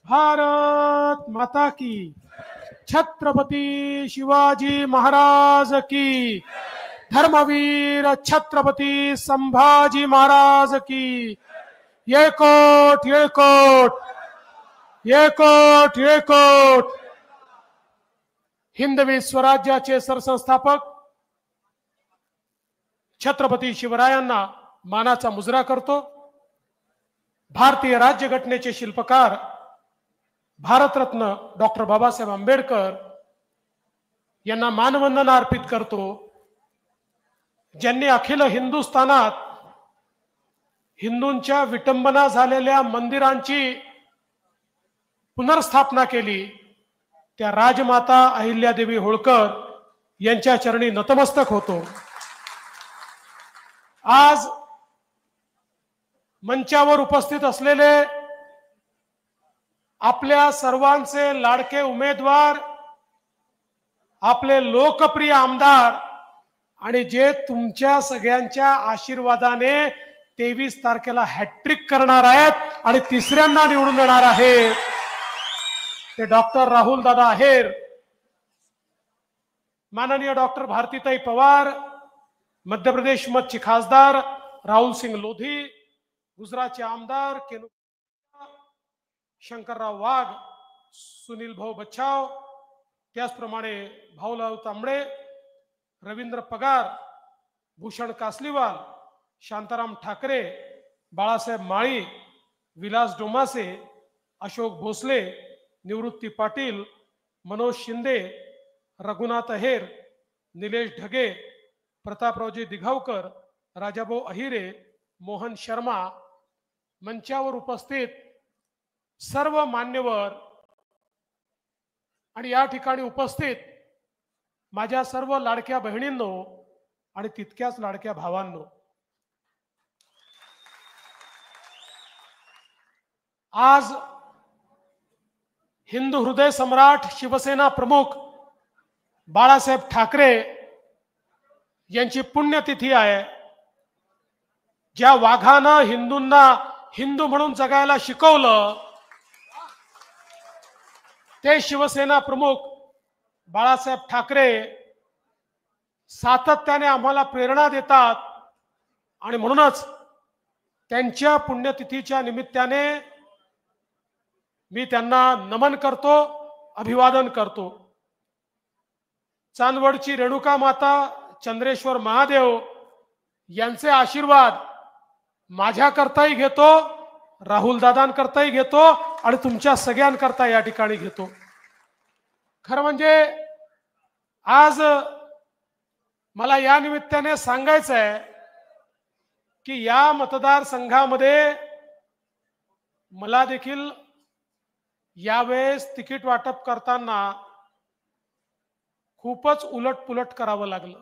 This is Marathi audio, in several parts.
भारत माता की, छत्रपती शिवाजी महाराज की, धर्मवीर छत्रपती संभाजी महाराज की, येकोट येकोट येकोट येकोट. हिंदवी स्वराज्याचे सरसंस्थापक छत्रपती शिवरायांना मानाचा मुजरा करतो. भारतीय राज्यघटनेचे शिल्पकार भारतरत्न डॉक्टर बाबासाहेब आंबेडकर यांना मानवंदना अर्पित करतो, ज्यांनी अखिल हिंदुस्थानात हिंदूंच्या विटंबना झालेल्या मंदिरांची पुनर्स्थापना केली. त्या राजमाता अहिल्यादेवी होळकर यांच्या चरणी नतमस्तक होतो. आज मंचावर उपस्थित असलेले आपल्या सर्वांचे लाडके उमेदवार, आपले लोकप्रिय आमदार आणि जे तुमच्या सगळ्यांच्या आशीर्वादाने 23 तारखेला हॅट्रिक करणार आहेत आणि तिसऱ्यांदा निवडून येणार आहेत, ते डॉक्टर राहुल दादा आहेर, माननीय डॉक्टर भारतीताई पवार, मध्य प्रदेश मधचे खासदार राहुल सिंग लोधी, गुजरातचे आमदार केनू शंकरराव वाघ, सुनील भाऊ बच्छाव, त्याचप्रमाणे भाऊराव तांबडे, रवींद्र पगार, भूषण कासलीवाल, शांताराम ठाकरे, बाळासाहेब माळी, विलास डोमासे, अशोक भोसले, निवृत्ती पाटील, मनोज शिंदे, रघुनाथ अहेर, निलेश ढगे, प्रतापरावजी दिघावकर, राजाभाऊ अहिरे, मोहन शर्मा, मंचावर उपस्थित सर्व मान्यवर आणि या ठिकाणी उपस्थित माझ्या सर्व लाडक्या बहिणींनो आणि तितक्याच लाडक्या भावांनो, आज हिंदू हृदय सम्राट शिवसेना प्रमुख बाळासाहेब ठाकरे यांची पुण्यतिथी आहे. ज्या वाघानं हिंदूंना हिंदू म्हणून जगायला शिकवलं, ते शिवसेना प्रमुख बाळासाहेब ठाकरे सातत्याने आम्हाला प्रेरणा देतात आणि म्हणूनच त्यांच्या पुण्यतिथीच्या निमित्ताने मी त्यांना नमन करतो, अभिवादन करतो. चांदवडची रेणुका माता, चंद्रेश्वर महादेव यांचे आशीर्वाद माझ्याकरताही घेतो, राहुल दादांकरताही घेतो आणि तुमच्या सगळ्यांकरता या ठिकाणी घेतो. खरं म्हणजे आज मला या निमित्ताने सांगायचं आहे की या मतदारसंघामध्ये मला देखील यावेळेस तिकीट वाटप करताना खूपच उलटपुलट करावं लागलं.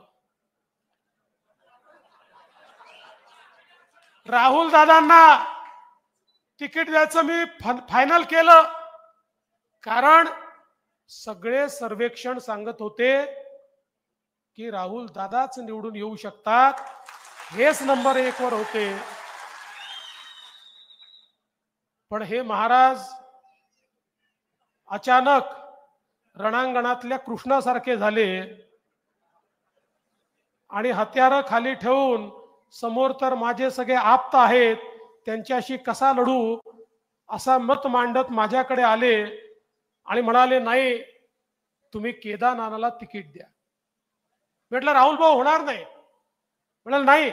राहुल दादांना तिकीट द्यायचं मी फायनल केलं, कारण सगळे सर्वेक्षण सांगत होते की राहुल दादाच निवडून येऊ शकतात, हेच नंबर 1 वर होते. पण हे महाराज अचानक रणांगणातल्या कृष्णासारखे झाले आणि हत्यारं खाली ठेवून समोर तर माझे सगळे आप्त आहेत, त्यांच्याशी कसा लढू असा मत मांडत माझ्याकडे आले आणि म्हणाले, नाही तुम्ही केदारनाथाला तिकीट द्या. म्हटलं राहुल भाऊ होणार नाही. म्हणाल नाही,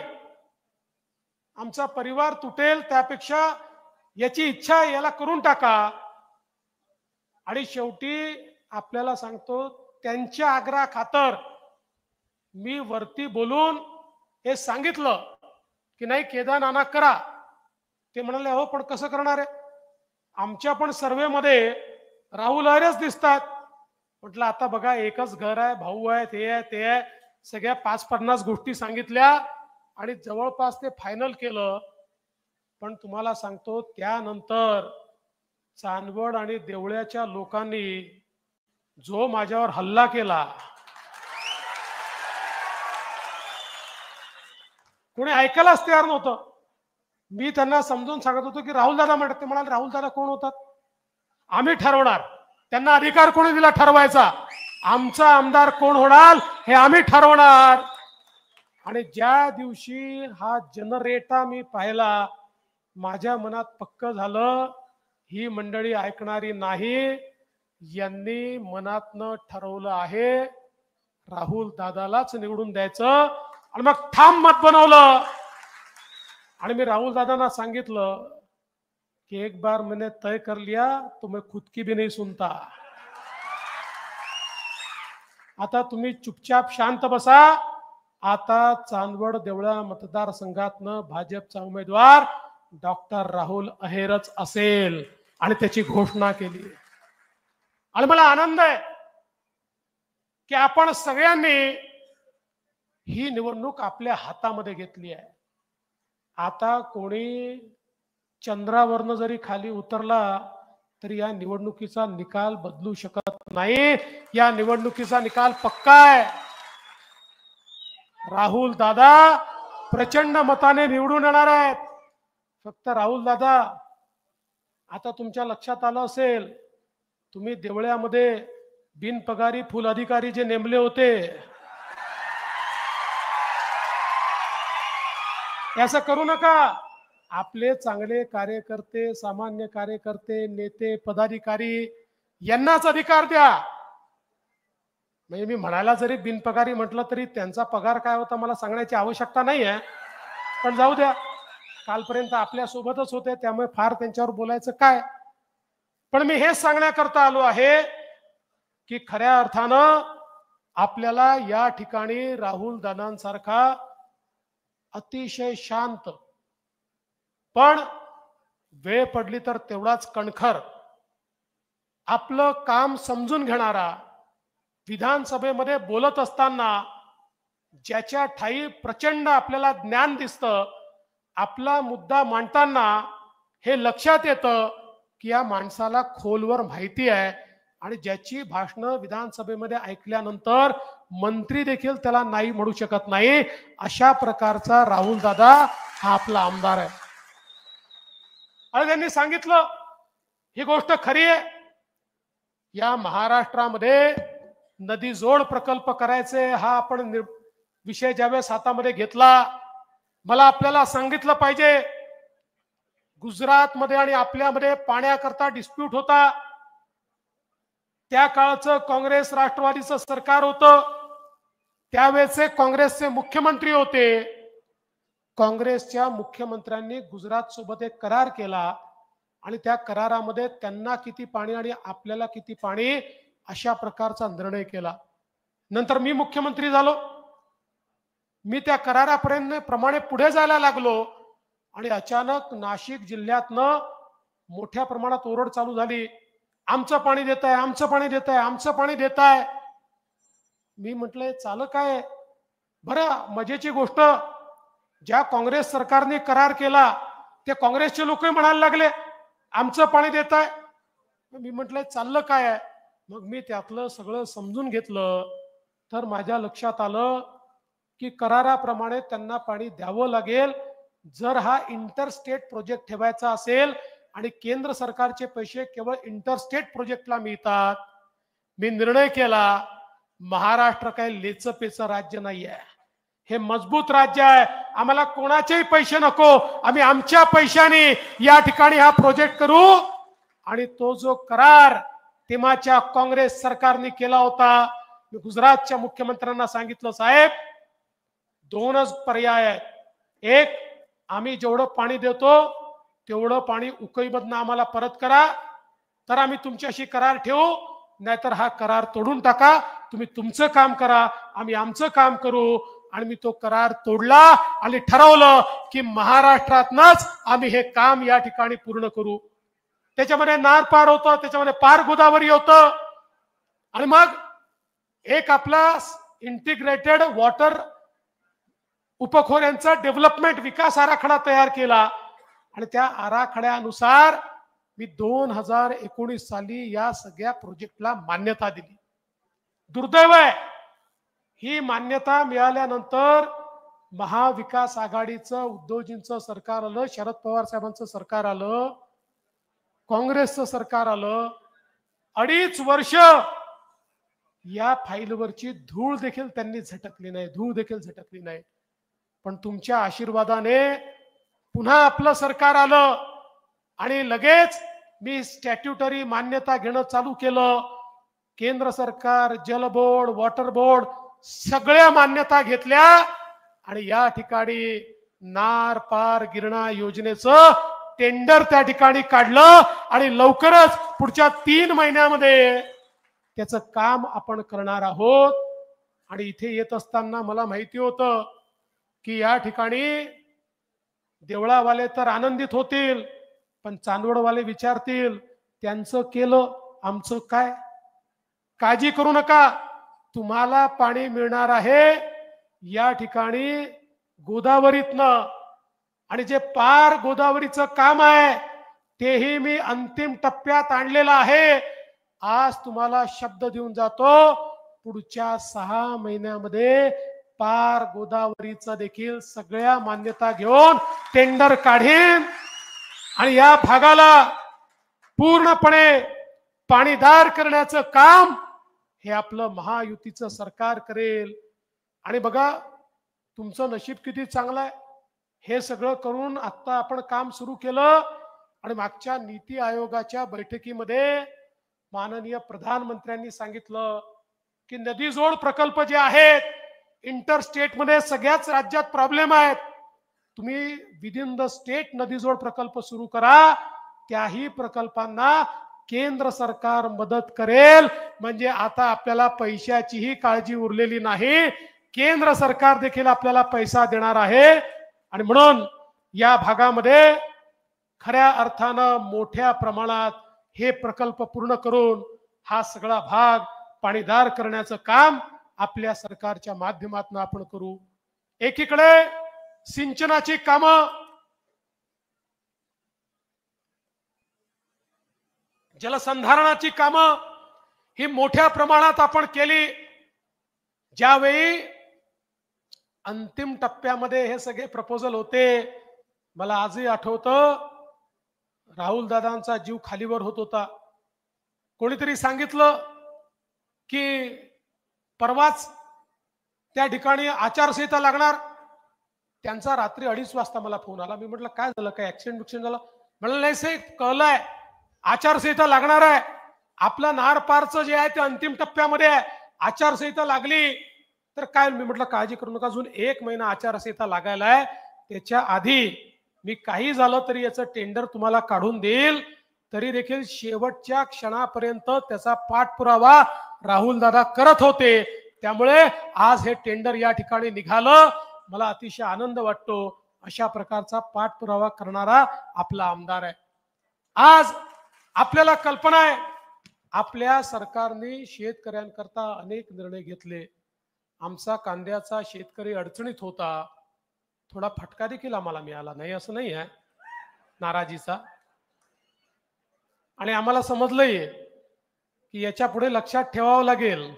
आमचा परिवार तुटेल, त्यापेक्षा याची इच्छा याला करून टाका. आणि शेवटी आपल्याला सांगतो, त्यांच्या आग्रहा खातर मी वरती बोलून हे सांगितलं की नाही केदारनाथ करा. ते म्हणाले हो पण कसं करणार आहे, आमच्या पण सर्वेमध्ये राहुल अहिरेच दिसतात. म्हटलं आता बघा, एकच घर आहे, भाऊ आहे, ते आहे, ते आहे, सगळ्या 5-50 गोष्टी सांगितल्या आणि जवळपास ते फायनल केलं. पण तुम्हाला सांगतो, त्यानंतर चांदवड आणि देवळ्याच्या लोकांनी जो माझ्यावर हल्ला केला, कोणी ऐकायलाच तयार नव्हतं. मी त्यांना समजून सांगत होतो की राहुल दादा म्हणतात. ते म्हणाले राहुल दादा कोण होतात. आम्ही ठरवणार, त्यांना अधिकार कोणी दिला ठरवायचा, आमचा आमदार कोण होणार हे आम्ही ठरवणार. आणि ज्या दिवशी हा जनरेटा मी पाहिला, माझ्या मनात पक्क झालं ही मंडळी ऐकणारी नाही. यांनी मनातनं ठरवलं आहे राहुल दादालाच निवडून द्यायचं, आणि मग ठाम मत बनवलं. आणि मी राहुल दादांना सांगितलं कि एक बार मैंने तय कर लिया तो मैं खुद की भी नहीं सुनता. आता तुम्ही चुपचाप शांत बसा. आता चांदवड देवळा मतदारसंघातनं भाजपचा उमेदवार डॉक्टर राहुल अहेरच असेल, आणि त्याची घोषणा केली. आणि मला आनंद आहे की आपण सगळ्यांनी ही निवडणूक आपल्या हातामध्ये घेतली आहे. आता कोणी चंद्रावरनं जरी खाली उतरला तरी या निवडणुकीचा निकाल बदलू शकत नाही. या निवडणुकीचा निकाल पक्का आहे. राहुल दादा प्रचंड मताने निवडून येणार आहेत. फक्त राहुल दादा, आता तुमच्या लक्षात आलं असेल, तुम्ही देवळ्यामध्ये बिनपगारी फुल अधिकारी जे नेमले होते, असं करू नका. आपले चांगले कार्यकर्ते, सामान्य कार्यकर्ते, नेते, पदाधिकारी यांनाच अधिकार द्या. म्हणजे मी म्हणायला जरी बिनपगारी म्हटलं तरी त्यांचा पगार काय होता मला सांगण्याची आवश्यकता नाही आहे, पण जाऊ द्या. कालपर्यंत आपल्या सोबतच होते, त्यामुळे फार त्यांच्यावर बोलायचं काय. पण मी हे सांगण्याकरता आलो आहे की खऱ्या अर्थानं आपल्याला या ठिकाणी राहुल दादांसारखा अतिशय शांत, पण वेळ पडली तर तेवढाच कणखर, आपलं काम समजून घेणारा, विधानसभेमध्ये बोलत असताना ज्याच्या ठाई प्रचंड आपल्याला ज्ञान दिसतं, आपला मुद्दा मांडताना हे लक्षात येतं की या माणसाला खोलवर माहिती आहे, आणि ज्याची भाषणं विधानसभेमध्ये ऐकल्यानंतर मंत्री देखील त्याला नाही म्हणू शकत नाही, अशा प्रकारचा राहुल दादा हा आपला आमदार आहे. आणि त्यांनी सांगितलं ही गोष्ट खरी आहे, या महाराष्ट्रामध्ये नदी जोड प्रकल्प करायचे हा आपण विषय ज्यावेळेस हातामध्ये घेतला, मला आपल्याला सांगितलं पाहिजे, गुजरातमध्ये आणि आपल्यामध्ये पाण्याकरता डिस्प्यूट होता. त्या काळचं काँग्रेस राष्ट्रवादीचं सरकार होतं, त्यावेळेचे काँग्रेसचे मुख्यमंत्री होते. काँग्रेसच्या मुख्यमंत्र्यांनी गुजरात सोबत एक करार केला, आणि त्या करारामध्ये त्यांना किती पाणी आणि आपल्याला किती पाणी अशा प्रकारचा निर्णय केला. नंतर मी मुख्यमंत्री झालो, मी त्या करारापर्यंत प्रमाणे पुढे जायला लागलो, आणि अचानक नाशिक जिल्ह्यातनं मोठ्या प्रमाणात ओरड चालू झाली, आमचं पाणी देत आहे, आमचं पाणी देत आहे, आमचं पाणी देत आहे. मी म्हटलंय चालं काय. बरं मजेची गोष्ट, ज्या काँग्रेस सरकारने करार केला ते काँग्रेसचे लोकही म्हणायला लागले आमचं पाणी देत आहे. मी म्हटलंय चाललं काय आहे. मग मी त्यातलं सगळं समजून घेतलं, तर माझ्या लक्षात आलं की कराराप्रमाणे त्यांना पाणी द्यावं लागेल. जर हा इंटरस्टेट प्रोजेक्ट ठेवायचा असेल आणि केंद्र सरकारचे पैसे केवळ इंटरस्टेट प्रोजेक्टला मिळतात. मी निर्णय केला, महाराष्ट्र काही लेचपेचं राज्य नाही आहे, हे मजबूत राज्य आहे, आम्हाला कोणाचेही पैसे नको, आम्ही आमच्या पैशाने या ठिकाणी हा प्रोजेक्ट करू. आणि तो जो करार तेव्हाच्या काँग्रेस सरकारने केला होता, मी गुजरातच्या मुख्यमंत्र्यांना सांगितलं, साहेब दोनच पर्याय आहेत, एक आम्ही जेवढं पाणी देतो तेवढं पाणी उकईमधनं आम्हाला परत करा, तर आम्ही तुमच्याशी करार ठेवू, नाहीतर हा करार तोडून टाका, तुम्ही तुमचं काम करा, आम्ही आमचं काम करू. आणि मी तो करार तोडला आणि ठरवलं की महाराष्ट्रातनच आम्ही हे काम या ठिकाणी पूर्ण करू. त्याच्यामध्ये नार पार होतं, त्याच्यामध्ये पार गोदावरी होतं, आणि मग एक आपला इंटिग्रेटेड वॉटर उपखोऱ्यांचा डेव्हलपमेंट विकास आराखडा तयार केला. आणि त्या आराखड्यानुसार मी 2019 साली या सगळ्या प्रोजेक्टला मान्यता दिली. दुर्दैव आहे, ही मान्यता मिळाल्यानंतर महाविकास आघाडीचं उद्धवजींचं सरकार आलं, शरद पवार साहेबांचं सरकार आलं. काँग्रेसचं सरकार आलं, 2.5 वर्ष या फाईलवरची धूळ देखील त्यांनी झटकली नाही, धूळ देखील झटकली नाही. पण तुमच्या आशीर्वादाने पुन्हा आपलं सरकार आलं आणि लगेच मी स्टॅट्युटरी मान्यता घेणं चालू केलं. केंद्र सरकार, जल बोर्ड, वॉटर बोर्ड सगळ्या मान्यता घेतल्या आणि या ठिकाणी नार पार गिरणा योजनेचं टेंडर त्या ठिकाणी काढलं आणि लवकरच पुढच्या 3 महिन्यामध्ये त्याचं काम आपण करणार आहोत. आणि इथे येत असताना मला माहिती होतं की या ठिकाणी देवळावाले तर आनंदित होतील, पण चांदवडवाले विचारतील त्यांचं केलं आमचं काय. काळजी करू नका, तुम्हाला पाणी मिळणार आहे या ठिकाणी गोदावरीतनं. आणि जे पार गोदावरीचं काम आहे तेही मी अंतिम टप्प्यात आणलेलं आहे. आज तुम्हाला शब्द देऊन जातो, पुढच्या 6 महिन्यामध्ये पार गोदावरीचं देखील सगळ्या मान्यता घेऊन टेंडर काढीन आणि या भागाला पूर्णपणे पाणीदार करण्याचं काम हे आपलं महायुतीचं सरकार करेल. आणि बघा तुमचं नशीब किती चांगलं आहे, हे सगळं करून आता आपण काम सुरू केलं. आणि मागच्या नीती आयोगाच्या बैठकीमध्ये माननीय प्रधानमंत्र्यांनी सांगितलं की नदीजोड प्रकल्प जे आहेत इंटरस्टेट मध्ये सगळ्याच राज्यात प्रॉब्लेम आहेत, तुम्ही विदिन द स्टेट नदीजोड प्रकल्प सुरू करा. त्याही प्रकल्पांना केंद्र सरकार मदत करेल. म्हणजे आता आपल्याला पैशाचीही काळजी उरलेली नाही, केंद्र सरकार देखील आपल्याला पैसा देणार आहे. आणि म्हणून या भागामध्ये खऱ्या अर्थानं मोठ्या प्रमाणात हे प्रकल्प पूर्ण करून हा सगळा भाग पाणीदार करण्याचं काम आपल्या सरकारच्या माध्यमातून आपण करू. एकीकडे सिंचनाची कामं, जलसंधारणाची कामं ही मोठ्या प्रमाणात आपण केली. ज्यावेळी अंतिम टप्प्यामध्ये हे सगळे प्रपोजल होते, मला आजही आठवतं राहुल दादांचा जीव खालीवर होत होता. कोणीतरी सांगितलं की परवाच त्या ठिकाणी आचारसंहिता लागणार. त्यांचा रात्री 2:30 वाजता मला फोन आला. मी म्हटलं काय झालं, काय ऍक्सिडेंट बिक्सिडेंट झालं? म्हणलं नाही साहेब, कळलंय आचारसंहिता लागणार आहे. आपलं नार पारचं जे आहे ते अंतिम टप्प्यामध्ये आहे, आचारसंहिता लागली तर काय. मी म्हटलं काळजी करू नका, अजून 1 महिना आचारसंहिता लागायला आहे, त्याच्या आधी मी काही झालं तरी याचं टेंडर तुम्हाला काढून देईल. तरी देखील शेवटच्या क्षणापर्यंत त्याचा पाठपुरावा राहुल दादा करत होते. त्यामुळे आज हे टेंडर या ठिकाणी निघालं. मला अतिशय आनंद वाटतो, अशा प्रकारचा पाठपुरावा करणारा आपला आमदार आहे. आज आपल्याला कल्पना आहे, आपल्या सरकारने शेतकऱ्यांकरता अनेक निर्णय घेतले. आमचा कांद्याचा शेतकरी अडचणीत होता, थोडा फटका देखील आम्हाला मिळाला नाही असं नाही आहे, नाराजीचा. आणि आम्हाला समजलंय की याच्या पुढे लक्षात ठेवावं लागेल.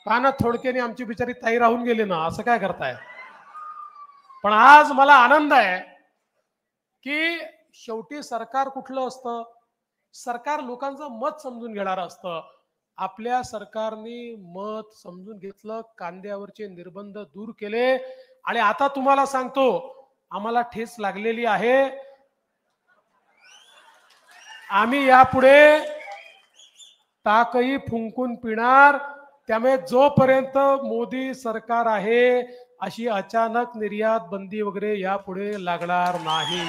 पाना थोडक्याने आमची बिचारी ताई राहून गेली ना, असं काय करताय. पण आज मला आनंद आहे की शेवटी सरकार कुठलं असतं, सरकार लोकांचं मत समजून घेणार असतं. आपल्या सरकारने मत समजून घेतलं, कांद्यावरचे निर्बंध दूर केले. आणि आता तुम्हाला सांगतो, आम्हाला ठेच लागलेली आहे. आम्ही यापुढे ताकही फुंकून पिणार. त्यामुळे जोपर्यंत मोदी सरकार आहे अशी अचानक निर्यात बंदी वगैरे यापुढे लागणार नाही.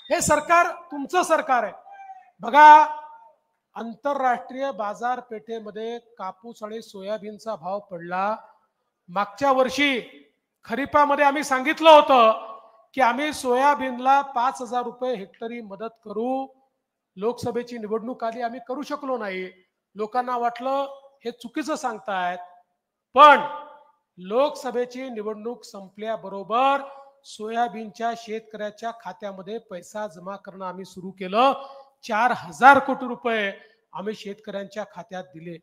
हे सरकार तुमचं सरकार आहे. बघा, आंतरराष्ट्रीय बाजारपेठेमध्ये कापूस आणि सोयाबीनचा भाव पडला. मागच्या वर्षी खरीपामध्ये आम्ही सांगितलं होतं की आम्ही सोयाबीनला 5,000 रुपये हेक्टरी मदत करू. लोकसभेची निवडणूक आली, आम्ही करू शकलो नाही. लोकांना वाटलं हे चुकीचं सांगतायत. पण लोकसभेची निवडणूक संपल्याबरोबर सोयाबीनच्या शेतकऱ्याच्या खात्यामध्ये पैसा जमा करणं आम्ही सुरू केलं. 4,000 कोटी रुपये आम्ही शेतकऱ्यांच्या खात्यात दिले.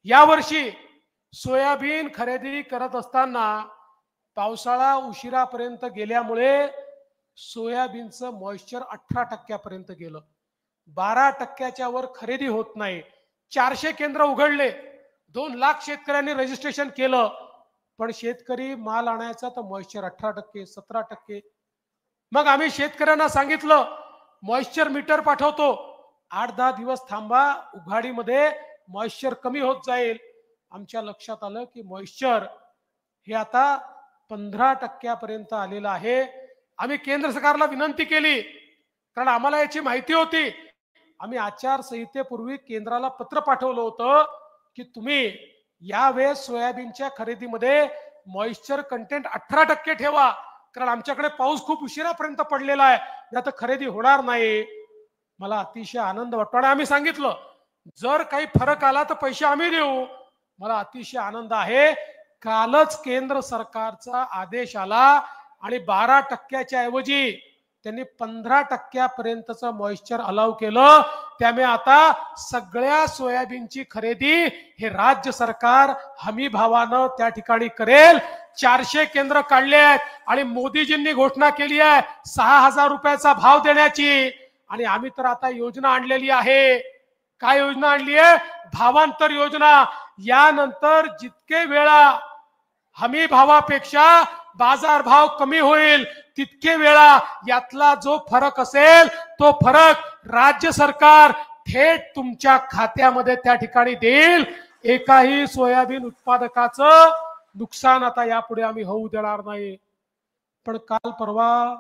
यावर्षी सोयाबीन खरेदी करत असताना पावसाळा उशिरापर्यंत गेल्यामुळे सोयाबीनचं मॉइश्चर 18% गेलं. 12% वर खरेदी होत नाही. 400 केंद्र उघडले, 2 लाख शेतकऱ्यांनी रजिस्ट्रेशन केलं, पण शेतकरी माल आणायचा तर मॉइश्चर 18%, 17%. मग आम्ही शेतकऱ्यांना सांगितलं मॉइश्चर मीटर पाठवतो, 8-10 दिवस थांबा, उघाडीमध्ये मॉइश्चर कमी होत जाईल. आमच्या लक्षात आलं की मॉइश्चर हे आता 15% आलेलं आहे. आम्ही केंद्र सरकारला विनंती केली, कारण आम्हाला याची माहिती होती. आम्ही आचारसंहितेपूर्वी केंद्राला पत्र पाठवलं होतं की तुम्ही यावेळेस सोयाबीनच्या खरेदीमध्ये मॉइश्चर कंटेंट 18% ठेवा, कारण आमच्याकडे पाऊस खूप उशिरापर्यंत पडलेला आहे, आता खरेदी होणार नाही. मला अतिशय आनंद वाटतो आणि आम्ही सांगितलं जर काही फरक आला तर पैसे आम्ही देऊ. मला अतिशय आनंद आहे, कालच केंद्र सरकारचा आदेश आला आणि 12%च्या ऐवजी त्यांनी 15%पर्यंतचं मॉइश्चर अलाउ केलं. त्यामुळे आता सगळ्या सोयाबीनची खरेदी हे राज्य सरकार हमी भावानं त्या ठिकाणी करेल. 400 केंद्र काढले आहेत आणि मोदीजींनी घोषणा केली आहे 6,000 रुपयाचा भाव देण्याची. आणि आम्ही तर आता योजना आणलेली आहे. काय योजना आणली आहे? भावांतर योजना. यानंतर जितके वेळा हमी भावापेक्षा बाजार भाव कमी होईल तितके वेळा यातला जो फरक असेल तो फरक राज्य सरकार थेट तुमच्या खात्यामध्ये त्या ठिकाणी देईल. एकाही सोयाबीन उत्पादकाचं नुकसान आता यापुढे आम्ही होऊ देणार नाही. पण काल परवा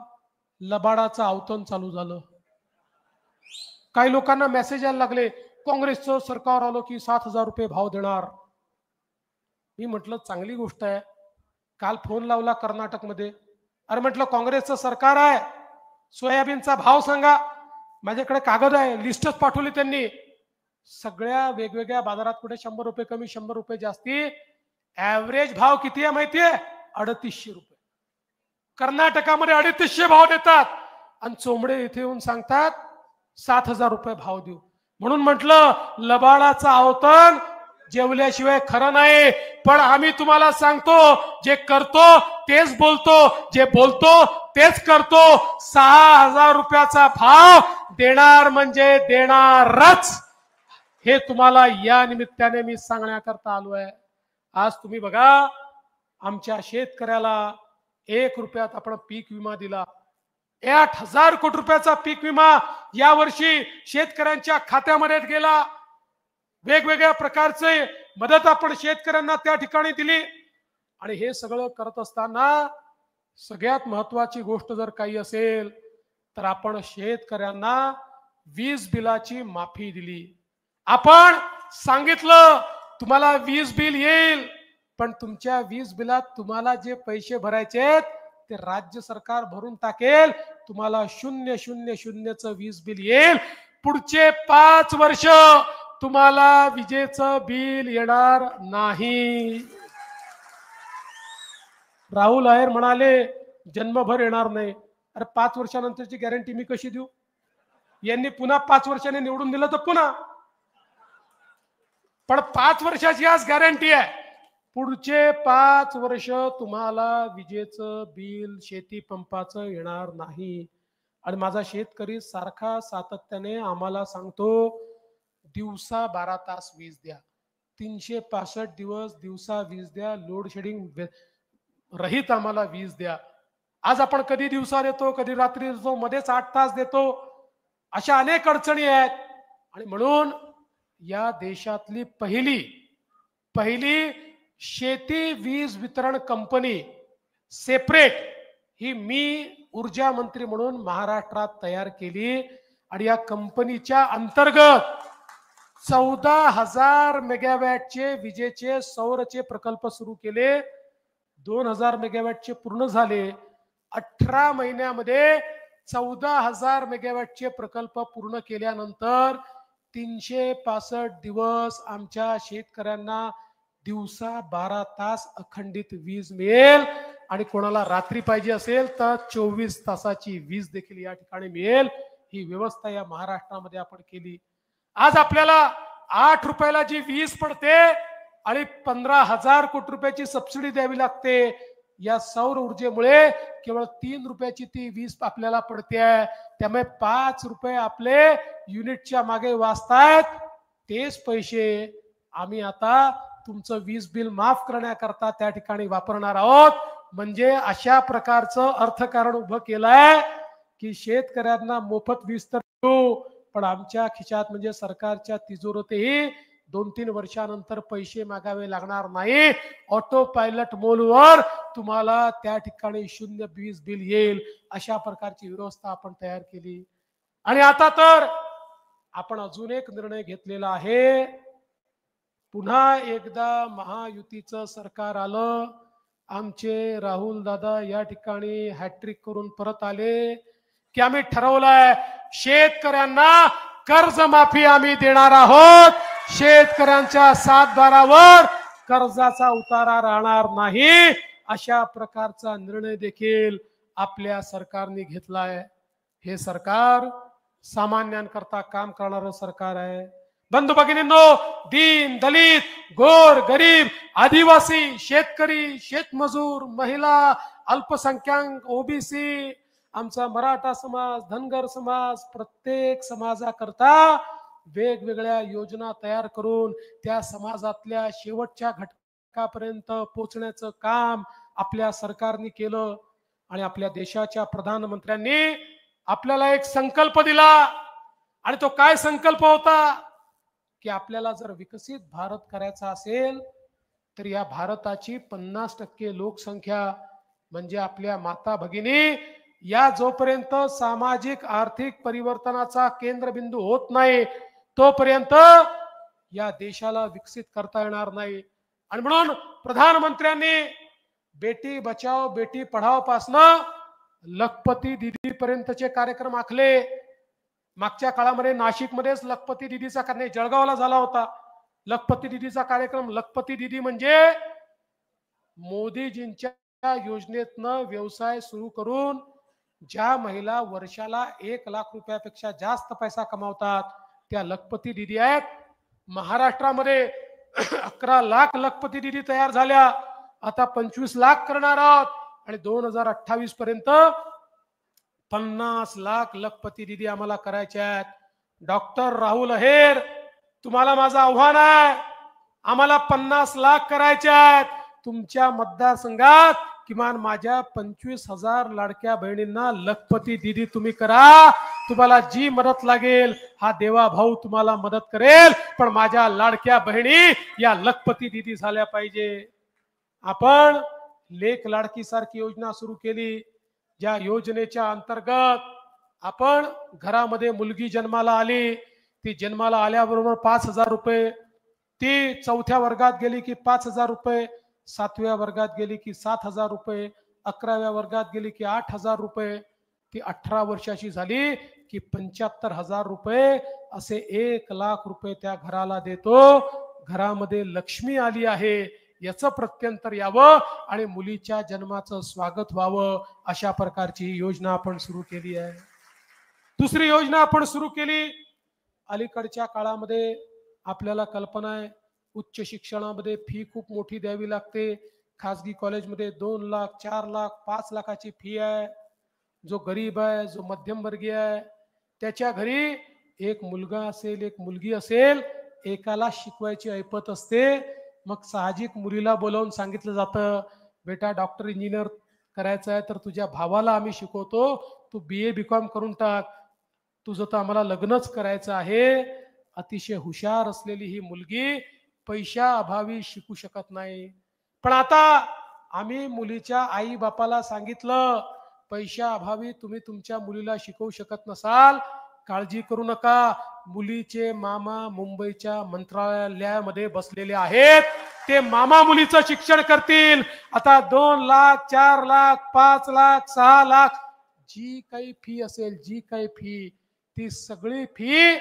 लबाडाचं आवतन चालू झालं. काही लोकांना मेसेज यायला लागले काँग्रेसचं सरकार आलं की 7,000 रुपये भाव देणार. मी म्हटलं चांगली गोष्ट आहे. काल फोन लावला कर्नाटकमध्ये, अरे म्हटलं काँग्रेसचं सरकार आहे, सोयाबीनचा भाव सांगा. माझ्याकडे कागद आहे, लिस्टच पाठवली त्यांनी. सगळ्या वेगवेगळ्या बाजारात कुठे 100 रुपये कमी, 100 रुपये जास्ती. ऍव्हरेज भाव किती आहे माहितीये? 3800 रुपये. कर्नाटकामध्ये 3800 भाव देतात आणि चोंबडे इथे येऊन सांगतात 7,000 रुपये भाव देऊ. म्हणून म्हटलं लबाडाचं आवतन जेवल्याशिवाय खरं नाही. पण आम्ही तुम्हाला सांगतो जे करतो तेच बोलतो, जे बोलतो तेच करतो. 6,000 रुपयाचा भाव देणार म्हणजे देणारच, हे तुम्हाला या निमित्ताने मी सांगण्याकरता आलोय. आज तुम्ही बघा आमच्या शेतकऱ्याला 1 रुपयात आपण पीक विमा दिला. 8,000 कोटी रुपयाचा पीक विमा यावर्षी शेतकऱ्यांच्या खात्यामध्ये गेला. वेगवेगळ्या प्रकारचे मदत आपण शेतकऱ्यांना त्या ठिकाणी दिली. आणि हे सगळं करत असताना सगळ्यात महत्वाची गोष्ट जर काही असेल तर आपण शेतकऱ्यांना वीज बिलाची माफी दिली. आपण सांगितलं तुम्हाला वीज बिल येईल, पण तुमच्या वीज बिलात तुम्हाला जे पैसे भरायचे ते राज्य सरकार भरून टाकेल. तुम्हाला 000चं वीज बिल येईल. पुढचे 5 वर्ष तुम्हाला विजेचं बिल येणार नाही. राहुल आहेर म्हणाले जन्मभर येणार नाही. अरे 5 वर्षानंतरची गॅरंटी मी कशी देऊ? यांनी पुन्हा 5 वर्षांनी निवडून दिलं तर पुन्हा, पण 5 वर्षाची आज गॅरंटी आहे. पुढचे 5 वर्ष तुम्हाला विजेचं बिल शेती पंपाचं येणार नाही. आणि माझा शेतकरी सारखा सातत्याने आम्हाला सांगतो दिवसा 12 तास वीज द्या, 365 दिवस दिवसा वीज द्या, लोड शेडिंग रहित आम्हाला वीज द्या. आज आपण कधी दिवसा देतो, कधी रात्री देतो, मध्येच 8 तास देतो. अशा अनेक अडचणी आहेत. आणि म्हणून या देशातली पहिली शेती वीज वितरण कंपनी सेपरेट ही मी ऊर्जा मंत्री म्हणून महाराष्ट्रात तयार केली. आणि या कंपनीच्या अंतर्गत 14,000 मेगावॅटचे विजेचे सौरचे प्रकल्प सुरू केले. 2,000 मेगावॅटचे पूर्ण झाले. 18 महिन्यामध्ये 14,000 मेगावॅटचे प्रकल्प पूर्ण केल्यानंतर 365 दिवस आमच्या शेतकऱ्यांना दिवसा 12 तास अखंडित वीज मिळेल. आणि कोणाला रात्री पाहिजे असेल तर 24 तासाची वीज देखील या ठिकाणी मिळेल. ही व्यवस्था या महाराष्ट्रामध्ये आपण केली. आज आपल्याला 8 रुपयाला जी वीज पडते आणि 15,000 कोटी रुपयाची सबसिडी द्यावी लागते। या सौर ऊर्जेमुळे केवळ 3 रुपयाची ती वीज आपल्याला पडते आहे। त्यामुळे 5 रुपये आपले युनिटच्या मागे वाचतायत। तेच पैसे आम्ही आता तुमचं वीज बिल माफ करण्याकरता त्या ठिकाणी वापरणार आहोत। म्हणजे अशा प्रकारचं अर्थकारण उभं केलंय की शेतकऱ्यांना मोफत वीज तर देऊ, पण आमच्या खिशात म्हणजे सरकारच्या तिजोरीतही 2-3 वर्षानंतर पैसे मागावे लागणार नाही। ऑटो पायलट मोडवर तुम्हाला त्या ठिकाणी शून्य वीज बिल येईल, अशा प्रकारची व्यवस्था आपण तयार केली। आणि आता तर आपण अजून एक निर्णय घेतलेला आहे। पुन्हा एकदा महायुतीचं सरकार आलं, आमचे राहुल दादा या ठिकाणी हॅट्रिक करून परत आले की आम्ही ठरवलंय शेतकऱ्यांना कर्जमाफी आम्ही देणार आहोत। शेतकऱ्यांच्या 7/12वर कर्जाचा उतारा राहणार नाही, अशा प्रकारचा निर्णय देखील आपल्या सरकारने घेतलाय। हे सरकार सामान्यांकरता काम करणारं सरकार आहे। बंधू भगिनींनो, दीन दलित, गोर गरीब, आदिवासी, शेतकरी, शेतमजूर, महिला, अल्पसंख्याक, ओबीसी, आमचा मराठा समाज, धनगर समाज, प्रत्येक समाजाकरता वेगवेगळ्या योजना तयार करून त्या समाजातल्या शेवटच्या घटकापर्यंत पोहोचण्याचं काम आपल्या सरकारने केलं। आणि आपल्या देशाच्या प्रधानमंत्र्यांनी आपल्याला एक संकल्प दिला, आणि तो काय संकल्प होता की आपल्याला जर विकसित भारत करायचा असेल तर या भारताची 50% लोकसंख्या म्हणजे आपल्या माता भगिनी या जोपर्यंत सामाजिक आर्थिक परिवर्तनाचा केंद्रबिंदू होत नाही तोपर्यंत या देशाला विकसित करता येणार नाही। आणि म्हणून प्रधानमंत्र्यांनी बेटी बचाओ बेटी पढाओ पासनं लखपती दीदी पर्यंतचे कार्यक्रम आखले। मागच्या काळामध्ये नाशिकमध्येच लखपती दीदीचा नाही, जळगावला झाला होता लखपती दीदीचा कार्यक्रम। लखपती दीदी म्हणजे मोदीजींच्या योजनेतनं व्यवसाय सुरू करून ज्या महिला वर्षाला 1 लाख रुपयापेक्षा जास्त पैसा कमावतात त्या लखपती दीदी आहेत। महाराष्ट्रामध्ये 11 लाख लखपती दीदी तयार झाल्या, आता 25 लाख करणार आहोत आणि 2028 पर्यंत 50 लाख लखपती दीदी आम्हाला करायचे आहेत। डॉक्टर राहुल अहेर, तुम्हाला माझं आव्हान आहे, आम्हाला 50 लाख करायचे आहेत। तुमच्या मतदारसंघात किमान माझ्या 25,000 लाडक्या बहिणींना लखपती दीदी तुम्ही करा। तुम्हाला जी मदत लागेल हा देवा भाऊ तुम्हाला मदत करेल, पण माझ्या लाडक्या बहिणी या लखपती दीदी झाल्या पाहिजे। आपण लेक लाडकी सारखी योजना सुरू केली, ज्या योजनेच्या अंतर्गत आपण घरामध्ये मुलगी जन्माला आली, ती जन्माला आल्याबरोबर 5,000 रुपये, ती 4थ्या वर्गात गेली की 5,000 रुपये, 7व्या वर्गात गेली की 7,000 रुपये, 11व्या वर्गात गेली की 8,000 रुपये, ती 18 वर्षाची झाली की 75,000 रुपये, असे 1 लाख रुपये त्या घराला देतो। घरामध्ये लक्ष्मी आली आहे याचं प्रत्यंतर यावं आणि मुलीच्या जन्माचं स्वागत व्हावं, अशा प्रकारची योजना आपण सुरू केली आहे। दुसरी योजना आपण सुरू केली, अलीकडच्या काळामध्ये आपल्याला कल्पना आहे उच्च शिक्षणामध्ये फी खूप मोठी द्यावी लागते। खासगी कॉलेजमध्ये 2 लाख 4 लाख 5 लाखाची फी आहे। जो गरीब आहे, जो मध्यमवर्गीय आहे, त्याच्या घरी एक मुलगा असेल एक मुलगी असेल, एकाला शिकवायची ऐपत असते। मग साहजिक मुलीला बोलावून सांगितलं जातं, बेटा डॉक्टर इंजिनियर करायचं आहे तर तुझ्या भावाला आम्ही शिकवतो, तू BA BCom करून टाक, तुझं तर आम्हाला लग्नच करायचं आहे। अतिशय हुशार असलेली ही मुलगी पैशा अभावी शिकू शकत नाही। पण आता आम्ही मुलीच्या आई बापाला सांगितलं, पैशा अभावी तुम्ही तुमच्या मुलीला शिकवू शकत नसाल, काळजी करू नका, मुलीचे मामा मुंबईच्या मंत्रालयामध्ये बसलेले आहेत, ते मामा मुलीचं शिक्षण करतील। आता 2 लाख 4 लाख 5 लाख 6 लाख जी काही फी असेल, जी काही फी, ती सगळी फी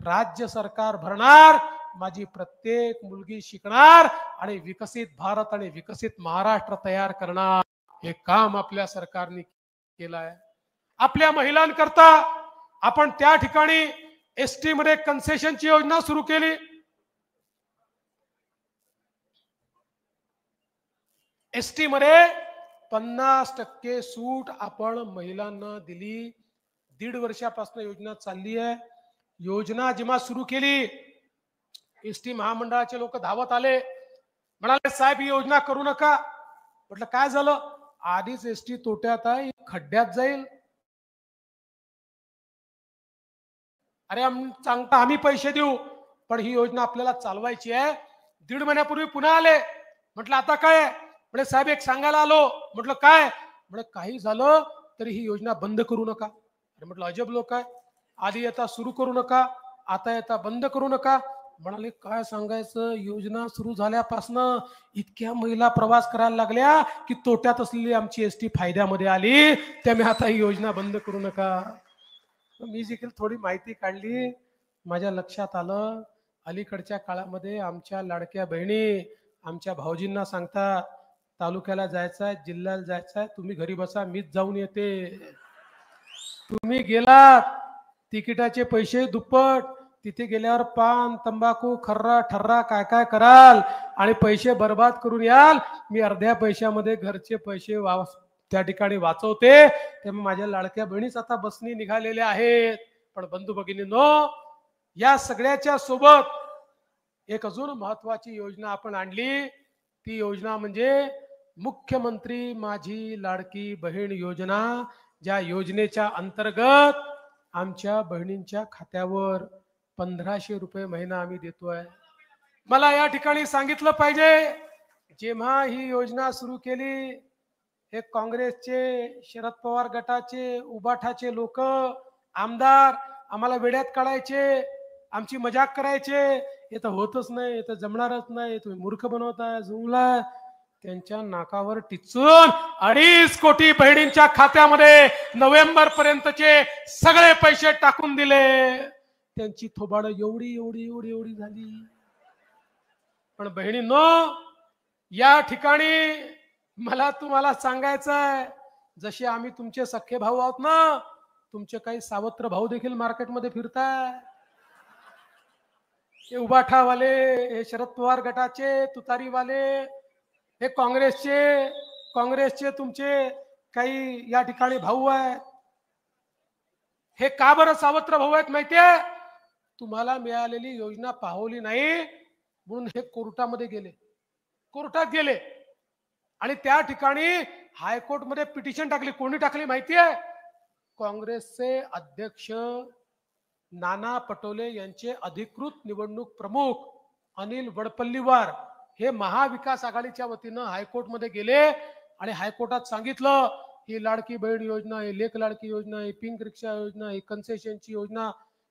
राज्य सरकार भरणार। माझी प्रत्येक मुलगी शिकणार आणि विकसित भारत आणि विकसित महाराष्ट्र तयार करणार, हे काम आपल्या सरकारने केलं आहे। आपल्या महिलांकरता आपण त्या ठिकाणी एसटी मध्ये कन्सेशनची योजना सुरू केली। एसटी मध्ये 50% सूट आपण महिलांना दिली. 1.5 वर्षापासून योजना चालली आहे. योजना जेव्हा सुरू केली, एसटी महामंडळाचे लोक धावत आले, म्हणाले साहेब ही योजना करू नका. म्हटलं काय झालं? आधीच एसटी तोट्यात आहे, खड्ड्यात जाईल. अरे सांगता आम्ही पैसे देऊ, पण ही योजना आपल्याला चालवायची आहे. 1.5 महिन्यापूर्वी पुन्हा आले, म्हटलं आता काय? म्हणजे साहेब एक सांगायला आलो. म्हटलं काय? म्हणजे काही झालं तरी ही योजना बंद करू नका. अरे म्हटलं अजब लोक आहे, आधी येता सुरू करू नका, आता येता बंद करू नका. म्हणाले काय सांगायचं, योजना सुरू झाल्यापासनं इतक्या महिला प्रवास करायला लागल्या की तोट्यात असलेली आमची एसटी फायद्यामध्ये आली, त्यामुळे आता ही योजना बंद करू नका. मी देखील थोडी माहिती काढली. माझ्या लक्षात आलं अलीकडच्या काळामध्ये आमच्या लाडक्या बहिणी आमच्या भाऊजींना सांगतात तालुक्याला जायचंय, जिल्ह्याला जायचंय, तुम्ही घरी बसा, मीच जाऊन येते. तुम्ही गेलात तिकिटाचे पैसे दुप्पट, तिथे गेल्यावर पान तंबाखू खर्रा ठर्रा काय काय कराल आणि पैसे बर्बाद करून याल. मी अर्ध्या पैशामध्ये घरचे पैसे त्या ठिकाणी वाचवते. त्यामुळे माझ्या लाडक्या बहिणीच आता बसनी निघालेल्या आहेत. पण बंधू भगिनींनो, या सगळ्याच्या सोबत एक अजून महत्वाची योजना आपण आणली. ती योजना म्हणजे मुख्यमंत्री माझी लाडकी बहीण योजना. ज्या योजनेच्या अंतर्गत आमच्या बहिणींच्या खात्यावर 1500 रुपये महिना आम्ही देतोय. मला या ठिकाणी सांगितलं पाहिजे, जेव्हा ही योजना सुरू केली, हे काँग्रेसचे, शरद पवार गटाचे, उबाठाचे लोक, आमदार आम्हाला वेड्यात काढायचे, आमची मजाक करायचे. हे तर होतच नाही, हे तर जमणारच नाही, तुम्ही मूर्ख बनवताय, जुमला. त्यांच्या नाकावर टिचून 2.5 कोटी बहिणींच्या खात्यामध्ये नोव्हेंबर पर्यंतचे सगळे पैसे टाकून दिले. त्यांची थोबाड एवढी एवढी एवढी एवढी झाली. पण बहिणींनो, या ठिकाणी मला तुम्हाला सांगायचंय, जसे आम्ही तुमचे सख्खे भाऊ आहोत ना, तुमचे काही सावत्र भाऊ देखील मार्केटमध्ये फिरताय. हे उबाठावाले, हे शरद पवार गटाचे तुतारीवाले, हे काँग्रेसचे तुमचे काही या ठिकाणी भाऊ आहेत. हे का बरं सावत्र भाऊ आहेत माहितीये? तुम्हाला मिळालेली योजना पाहवली नाही म्हणून हे कोर्टामध्ये गेले, कोर्टात गेले आणि त्या ठिकाणी हायकोर्टमध्ये पिटिशन टाकली. कोणी टाकली माहितीये? काँग्रेसचे अध्यक्ष नाना पटोले यांचे अधिकृत निवडणूक प्रमुख अनिल वडपल्लीवार हे महाविकास आघाडीच्या वतीनं हायकोर्टमध्ये गेले आणि हायकोर्टात सांगितलं ही लाडकी बहीण योजना, ही लेख लाडकी योजना, ही पिंक रिक्षा योजना, ही कन्सेशनची योजना,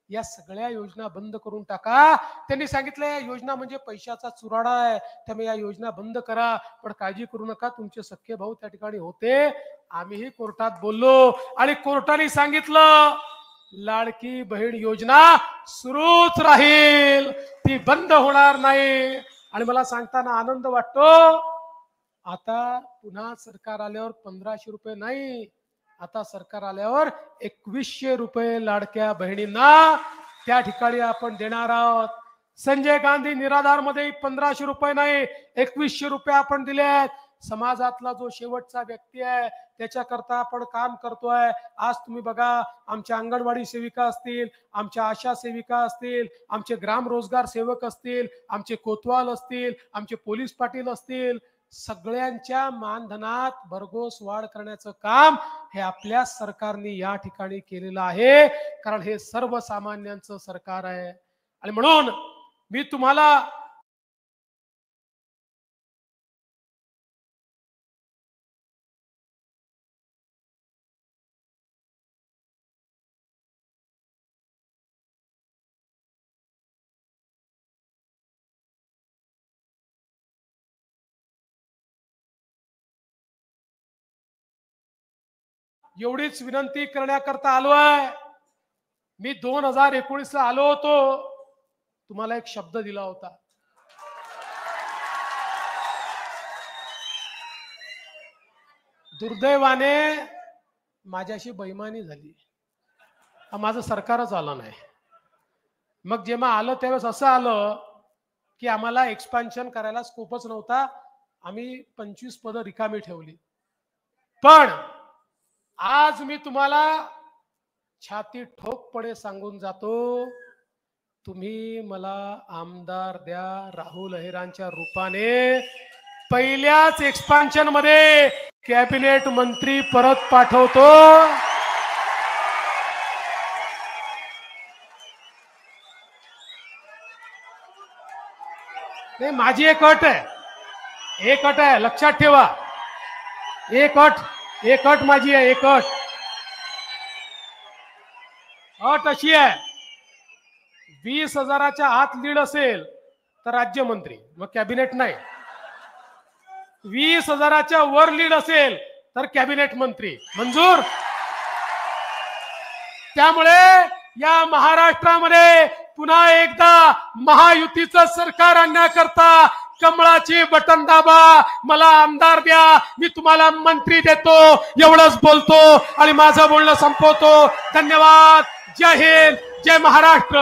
या सगळ्या योजना बंद करून टाका. त्यांनी सांगितलंय योजना म्हणजे पैशाचा चुराडा आहे, त्यामुळे या योजना बंद करा. पण काळजी करू नका, तुमचे सख्खे भाऊ त्या ठिकाणी होते. आम्हीही कोर्टात बोललो आणि कोर्टाने सांगितलं लाडकी बहीण योजना सुरूच राहील, ती बंद होणार नाही. आणि मला सांगताना आनंद वाटतो, आता पुन्हा सरकार आल्यावर 1500 रुपये नाही, आता सरकार आल्यावर 2100 रुपये लाडक्या बहिणींना त्या ठिकाणी आपण देणार आहोत. संजय गांधी निराधार मध्ये 1500 रुपये नाही, 2100 रुपये आपण दिले आहेत. समाजातला जो शेवटचा व्यक्ती आहे त्याच्याकरता आपण काम करतोय. आज तुम्ही बघा, आमच्या अंगणवाडी सेविका असतील, आमच्या आशा सेविका असतील, आमचे ग्राम रोजगार सेवक असतील, आमचे कोतवाल असतील, आमचे पोलीस पाटील असतील, सगळ्यांच्या मानधनात भरघोस वाढ करण्याचं काम हे आपल्या सरकारने या ठिकाणी केलेलं आहे. कारण हे सर्वसामान्यांचं सरकार आहे. आणि म्हणून मी तुम्हाला एवढीच विनंती करण्याकरता आलो आहे. मी 2019 ला आलो होतो, तुम्हाला एक शब्द दिला होता. दुर्दैवाने माझ्याशी बेईमानी झाली, माझं सरकारच आलं नाही. मग जेव्हा आलं त्यावेळेस असं आलं की आम्हाला एक्सपान्शन करायला स्कोपच नव्हता. आम्ही 25 पदं रिकामी ठेवली. पण आज मी तुम्हाला छाती ठोकपणे सांगून जातो, तुम्ही मला आमदार द्या राहुल अहिरांच्या रूपाने. पहिल्याच एक्सपान्शन मध्ये कॅबिनेट मंत्री परत पाठवतो. नाही, माझी एक अट आहे, एक अट आहे, लक्षात ठेवा. एक अट माझी आहे. एक अट अशी आहे, 20,000च्या आत लीड असेल तर राज्यमंत्री, मग कॅबिनेट नाही. 20,000च्या वर लीड असेल तर कॅबिनेट मंत्री मंजूर. त्यामुळे या महाराष्ट्रामध्ये पुन्हा एकदा महायुतीचं सरकार आणण्याकरता कमळाची बटन दाबा, मला आमदार द्या, मी तुम्हाला मंत्री देतो, एवढंच बोलतो आणि माझं बोलणं संपवतो. धन्यवाद. जय हिंद, जय महाराष्ट्र.